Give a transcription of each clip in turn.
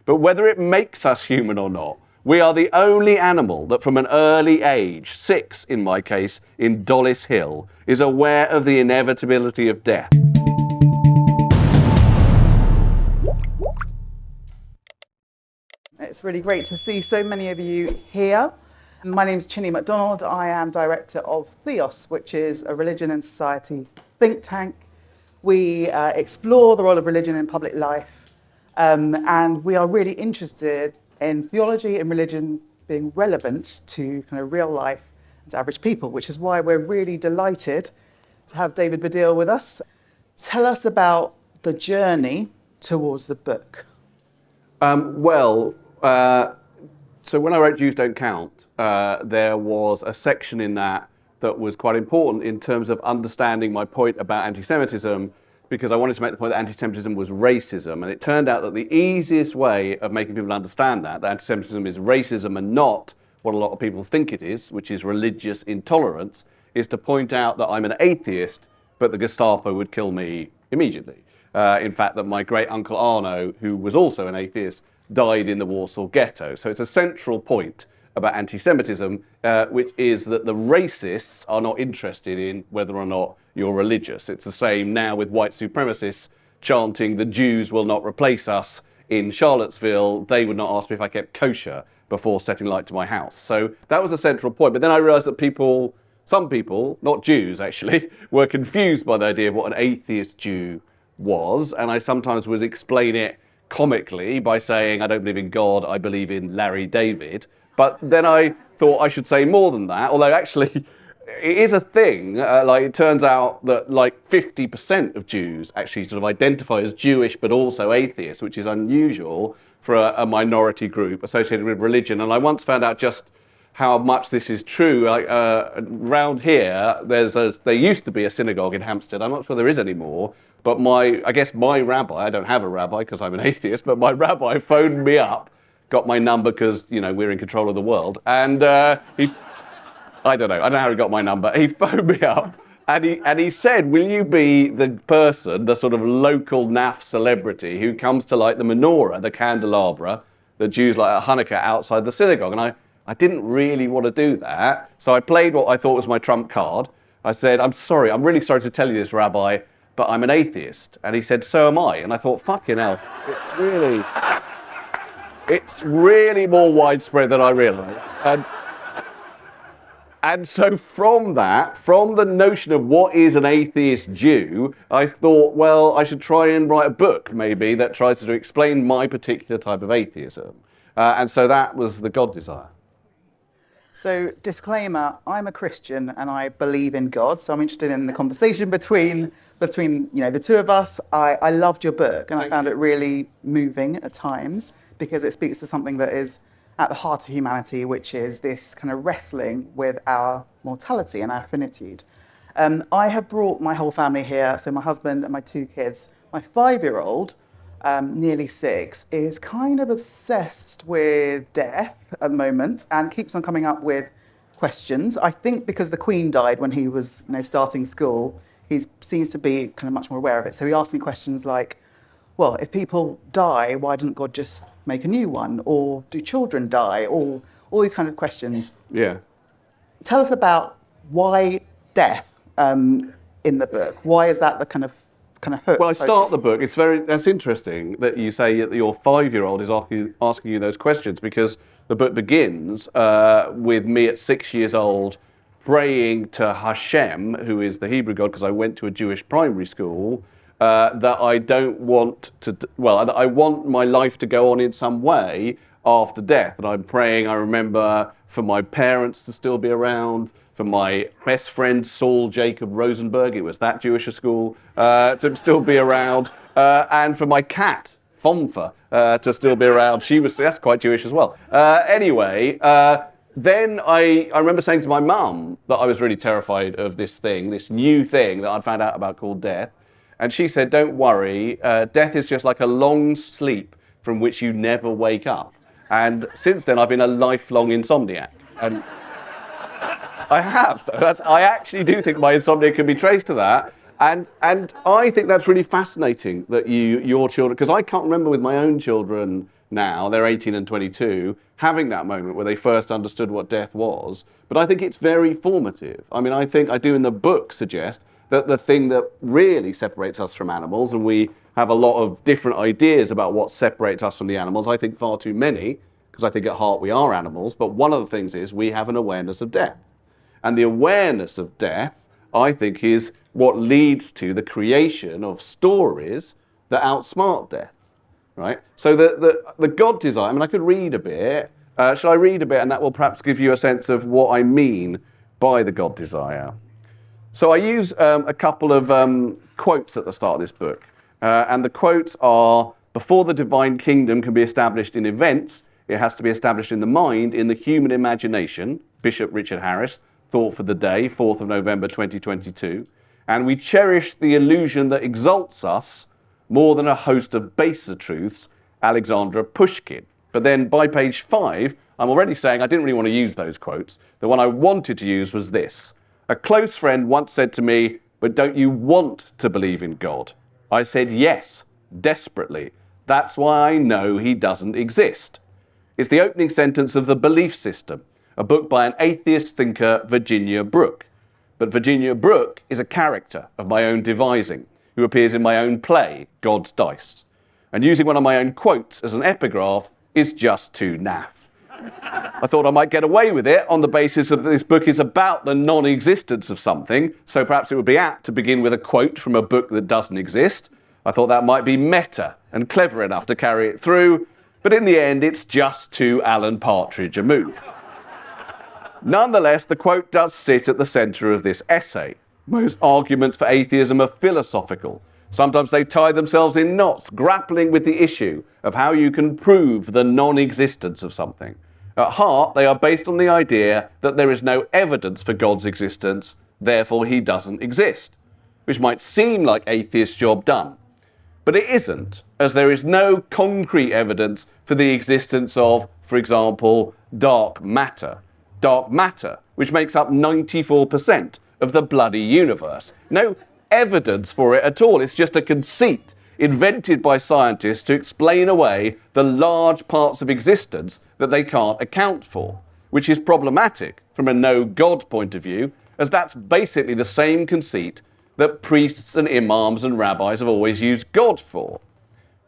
But whether it makes us human or not, we are the only animal that from an early age, 6 in my case, in Dollis Hill, is aware of the inevitability of death. It's really great to see so many of you here. My name is Chine McDonald. I am director of Theos, which is a religion and society think tank. We explore the role of religion in public life, and we are really interested in theology and religion being relevant to kind of real life and to average people, which is why we're really delighted to have David Baddiel with us. Tell us about the journey towards the book. So when I wrote Jews Don't Count, there was a section in that was quite important in terms of understanding my point about anti-Semitism, because I wanted to make the point that anti-Semitism was racism. And it turned out that the easiest way of making people understand that anti-Semitism is racism and not what a lot of people think it is, which is religious intolerance, is to point out that I'm an atheist, but the Gestapo would kill me immediately. In fact, that my great uncle Arno, who was also an atheist, died in the Warsaw Ghetto. So it's a central point about anti-Semitism, which is that the racists are not interested in whether or not you're religious. It's the same now with white supremacists chanting the Jews will not replace us in Charlottesville. They would not ask me if I kept kosher before setting light to my house. So that was a central point. But then I realized that some people, not Jews actually, were confused by the idea of what an atheist Jew was. And I sometimes would explain it comically by saying, I don't believe in God, I believe in Larry David. But then I thought I should say more than that, although actually it is a thing. Like it turns out that like 50% of Jews actually sort of identify as Jewish but also atheists, which is unusual for a minority group associated with religion. And I once found out just how much this is true. Like around here, there used to be a synagogue in Hampstead. I'm not sure there is anymore. But I guess my rabbi, I don't have a rabbi because I'm an atheist, but my rabbi phoned me up, got my number because, you know, we're in control of the world. And I don't know how he got my number. He phoned me up and he said, will you be the person, the sort of local naff celebrity who comes to light the menorah, the candelabra, that Jews light at Hanukkah outside the synagogue? And I didn't really want to do that. So I played what I thought was my trump card. I said, I'm really sorry to tell you this, Rabbi, but I'm an atheist. And he said, so am I. And I thought, fucking hell, it's really more widespread than I realised. And so from the notion of what is an atheist Jew, I thought, well, I should try and write a book, maybe, that tries to explain my particular type of atheism. And so that was the God desire. So, disclaimer, I'm a Christian and I believe in God, so I'm interested in the conversation between the two of us. I loved your book and I found it really moving at times because it speaks to something that is at the heart of humanity, which is this kind of wrestling with our mortality and our finitude. I have brought my whole family here, so my husband and my 2 kids. My 5-year-old, nearly 6, is kind of obsessed with death at the moment and keeps on coming up with questions. I think because the Queen died when he was starting school, he seems to be kind of much more aware of it. So he asked me questions like, well, if people die, why doesn't God just make a new one? Or do children die? Or all these kind of questions. Yeah. Tell us about why death in the book. Why is that the kind of hook? Well, I start the book. That's interesting that you say that your 5-year-old is asking you those questions, because the book begins with me at 6 years old praying to Hashem, who is the Hebrew God, because I went to a Jewish primary school, that I want my life to go on in some way after death. And I'm praying, I remember, for my parents to still be around, for my best friend Saul Jacob Rosenberg, it was that Jewish school, to still be around, and for my cat, Fonfa, to still be around. That's quite Jewish as well. Then I remember saying to my mum that I was really terrified of this new thing that I'd found out about called death. And she said, don't worry, death is just like a long sleep from which you never wake up. And since then, I've been a lifelong insomniac. And I have. So I actually do think my insomnia can be traced to that. And I think that's really fascinating that your children, because I can't remember with my own children now, they're 18 and 22, having that moment where they first understood what death was. But I think it's very formative. I mean, I think I do in the book suggest that the thing that really separates us from animals, and we have a lot of different ideas about what separates us from the animals, I think far too many, because I think at heart we are animals, but one of the things is we have an awareness of death. And the awareness of death, I think, is what leads to the creation of stories that outsmart death, right? So the God desire, I mean, I could read a bit. Shall I read a bit? And that will perhaps give you a sense of what I mean by the God desire. So I use a couple of quotes at the start of this book. And the quotes are, before the divine kingdom can be established in events, it has to be established in the mind, in the human imagination. Bishop Richard Harris, Thought for the Day, 4th of November 2022. And we cherish the illusion that exalts us more than a host of baser truths, Alexandra Pushkin. But then by page 5, I'm already saying I didn't really want to use those quotes. The one I wanted to use was this. A close friend once said to me, "But don't you want to believe in God?" I said yes, desperately. That's why I know he doesn't exist. It's the opening sentence of The Belief System, a book by an atheist thinker, Virginia Brooke. But Virginia Brooke is a character of my own devising, who appears in my own play, God's Dice. And using one of my own quotes as an epigraph is just too naff. I thought I might get away with it on the basis that this book is about the non-existence of something, so perhaps it would be apt to begin with a quote from a book that doesn't exist. I thought that might be meta and clever enough to carry it through, but in the end it's just too Alan Partridge a move. Nonetheless, the quote does sit at the centre of this essay. Most arguments for atheism are philosophical. Sometimes they tie themselves in knots, grappling with the issue of how you can prove the non-existence of something. At heart, they are based on the idea that there is no evidence for God's existence, therefore he doesn't exist, which might seem like atheist job done. But it isn't, as there is no concrete evidence for the existence of, for example, dark matter. Dark matter, which makes up 94% of the bloody universe. No evidence for it at all. It's just a conceit invented by scientists to explain away the large parts of existence that they can't account for, which is problematic from a no-God point of view, as that's basically the same conceit that priests and imams and rabbis have always used God for.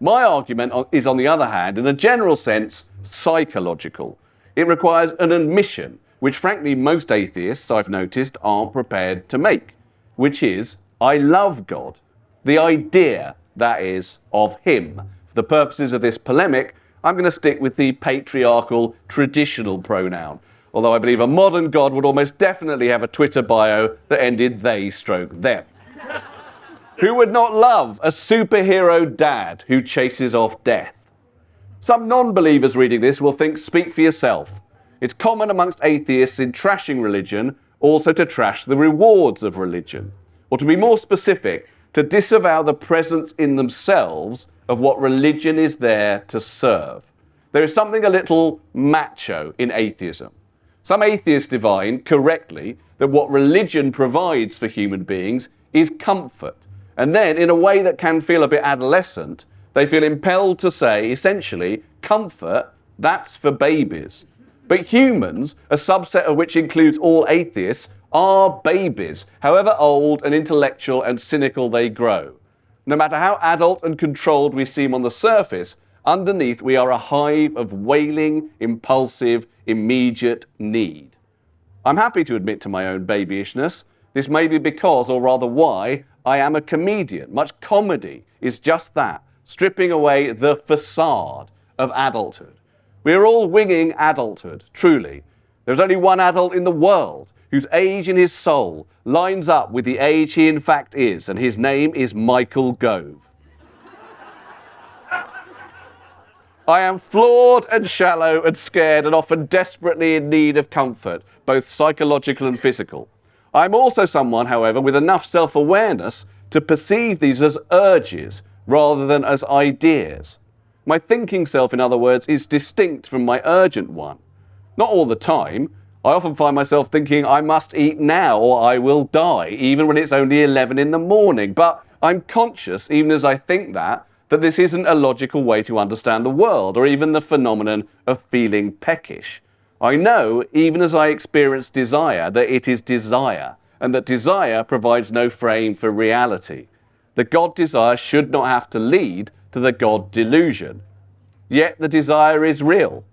My argument is, on the other hand, in a general sense, psychological. It requires an admission, which frankly most atheists, I've noticed, aren't prepared to make, which is, I love God. The idea, that is, of him. For the purposes of this polemic, I'm going to stick with the patriarchal traditional pronoun, although I believe a modern God would almost definitely have a Twitter bio that ended they/them. Who would not love a superhero dad who chases off death? Some non-believers reading this will think, speak for yourself. It's common amongst atheists in trashing religion also to trash the rewards of religion. Or to be more specific, to disavow the presence in themselves of what religion is there to serve. There is something a little macho in atheism. Some atheists divine, correctly, that what religion provides for human beings is comfort. And then, in a way that can feel a bit adolescent, they feel impelled to say, essentially, comfort, that's for babies. But humans, a subset of which includes all atheists, are babies, however old and intellectual and cynical they grow. No matter how adult and controlled we seem on the surface, underneath we are a hive of wailing, impulsive, immediate need. I'm happy to admit to my own babyishness. This may be because, or rather why, I am a comedian. Much comedy is just that, stripping away the facade of adulthood. We are all winging adulthood, truly. There's only one adult in the world whose age in his soul lines up with the age he in fact is, and his name is Michael Gove. I am flawed and shallow and scared and often desperately in need of comfort, both psychological and physical. I'm also someone, however, with enough self-awareness to perceive these as urges rather than as ideas. My thinking self, in other words, is distinct from my urgent one. Not all the time. I often find myself thinking I must eat now or I will die, even when it's only 11 in the morning. But I'm conscious, even as I think that that this isn't a logical way to understand the world, or even the phenomenon of feeling peckish. I know, even as I experience desire, that it is desire, and that desire provides no frame for reality. The God desire should not have to lead to the God delusion. Yet the desire is real.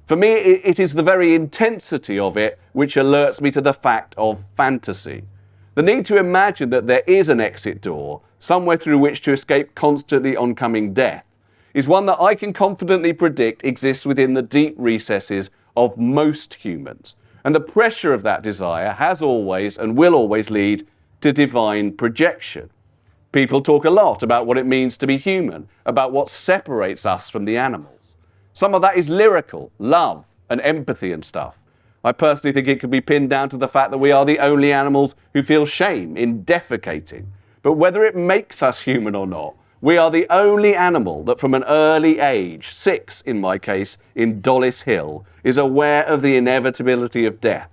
For me, it is the very intensity of it which alerts me to the fact of fantasy. The need to imagine that there is an exit door, somewhere through which to escape constantly oncoming death, is one that I can confidently predict exists within the deep recesses of most humans. And the pressure of that desire has always and will always lead to divine projection. People talk a lot about what it means to be human, about what separates us from the animals. Some of that is lyrical, love and empathy and stuff. I personally think it could be pinned down to the fact that we are the only animals who feel shame in defecating. But whether it makes us human or not, we are the only animal that from an early age, 6 in my case, in Dollis Hill, is aware of the inevitability of death.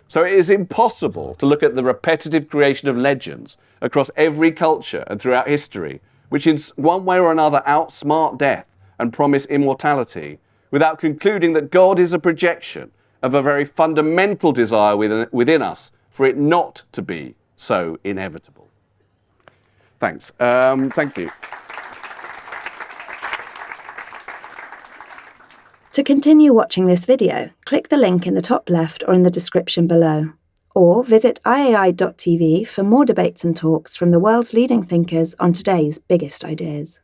So it is impossible to look at the repetitive creation of legends across every culture and throughout history, which in one way or another outsmart death and promise immortality, without concluding that God is a projection of a very fundamental desire within us for it not to be so inevitable. Thanks. Thank you. To continue watching this video, click the link in the top left or in the description below, or visit iai.tv for more debates and talks from the world's leading thinkers on today's biggest ideas.